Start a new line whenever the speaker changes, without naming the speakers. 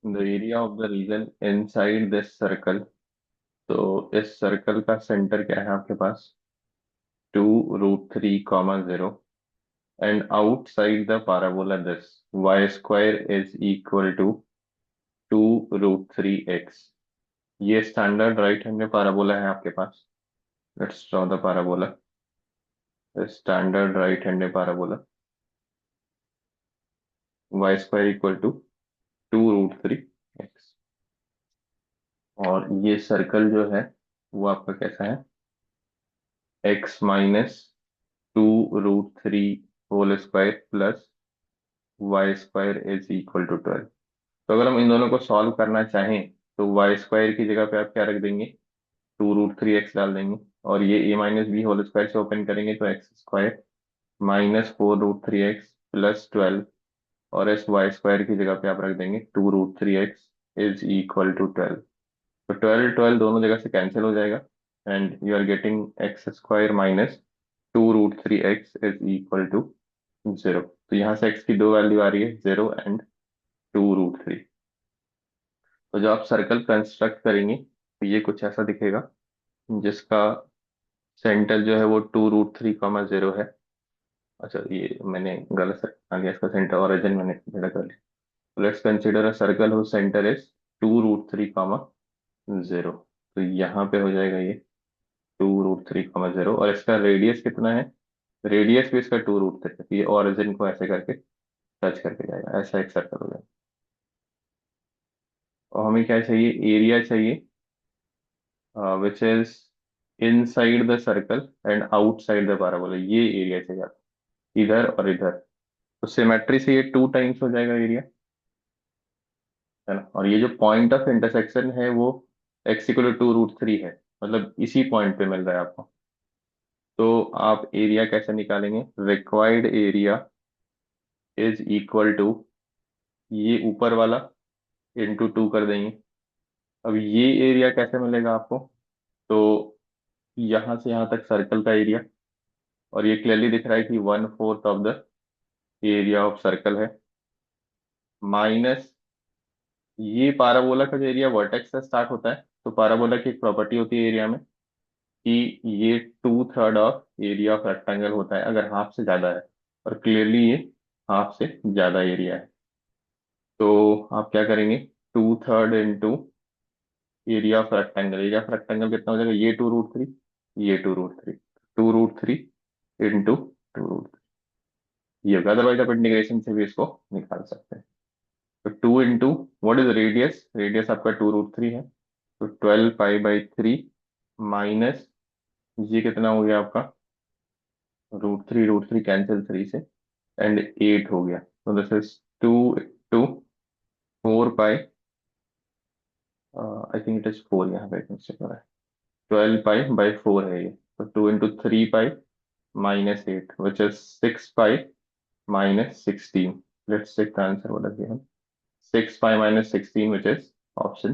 The area of the region inside this circle. तो इस circle का सेंटर क्या है आपके पास? 2√3, 0 and outside the parabola this y² is equal to 2√3x। ये स्टैंडर्ड राइट हैंड में parabola है आपके पास। Let's draw the parabola। Standard right hand में parabola y² equal to 2√3x। और ये सर्कल जो है वो आपका कैसा है? x-2√3 whole square plus y² is equal to 12। तो अगर हम इन दोनों को सॉल्व करना चाहें तो y² की जगह पे आप क्या रख देंगे? 2√3x डाल देंगे। और ये a-b होल स्क्वायर से ओपन करेंगे तो x² -4√3x प्लस 12। और इस y² की जगह पे आप रख देंगे 2√3x इज इक्वल टू 12। तो 12 12 दोनों जगह से कैंसिल हो जाएगा and you are getting x² -2√3x is equal to 0। तो यहाँ से x की दो वैल्यू आ रही है, 0 एंड 2√3। तो जब आप सर्कल कंस्ट्रक्ट करेंगे तो ये कुछ ऐसा दिखेगा, जिसका सेंटर जो है वो 2√3, 0 है। अच्छा, ये मैंने गलत आ गया, इसका सेंटर ओरिजिन मैंने गलत कर लिया। Let's consider a circle whose centre is 2√3, 0। तो यहाँ पे हो जाएगा ये 2√3, 0 और इसका रेडियस कितना है? रेडियस भी इसका 2√3। ये ओरिजिन को ऐसे करके टच करके जाएगा, ऐसा एक सर्कल हो जाएगा। और हमें क्या चाहिए? एरिया चाहिए which is inside the circle and outside the parabola. ये एरिया चाहिए आपको, इधर और इधर। तो सिमेट्री से ये 2 टाइम्स हो जाएगा एरिया, है ना। और ये जो पॉइंट ऑफ इंटरसेक्शन है वो x = 2√3 है, मतलब इसी पॉइंट पे मिल रहा है आपको। तो आप एरिया कैसे निकालेंगे? Required area is equal to ये ऊपर वाला इंटू 2 कर देंगे। अब ये एरिया कैसे मिलेगा आपको? तो यहाँ से यहाँ तक सर्कल का एरिया, और ये क्लियरली दिख रहा है कि 1/4 of the area of circle है, माइनस ये पाराबोला का जो एरिया वर्टेक्स से स्टार्ट होता है। तो पाराबोला की एक प्रॉपर्टी होती है एरिया में कि ये 2/3 ऑफ एरिया ऑफ रेक्टेंगल होता है अगर हाफ से ज्यादा है। और क्लियरली ये हाफ से ज्यादा एरिया है। तो आप क्या करेंगे? 2/3 इंटू एरिया ऑफ रेक्टेंगल कितना हो जाएगा? ये 2√3, ये 2√3, 2√3 इंटू 2√3 ये होगा। अदरवाइज आप इंटीग्रेशन से भी इसको निकाल सकते हैं। तो 2 into what is radius? Radius आपका 2√3 है। तो 12 पाई/3 माइनस ये कितना हो गया आपका? √3 कैंसिल 3 से एंड 8 हो गया। तो this is 2 to 4 pi. I think it is 4, यहाँ पे मिस्टेक हो रहा है। 12 पाई/4 है ये। तो 2 into 3 pi -8 which is 6 pi -16। Let's check the answer. what is given? 6 pi -16 which is option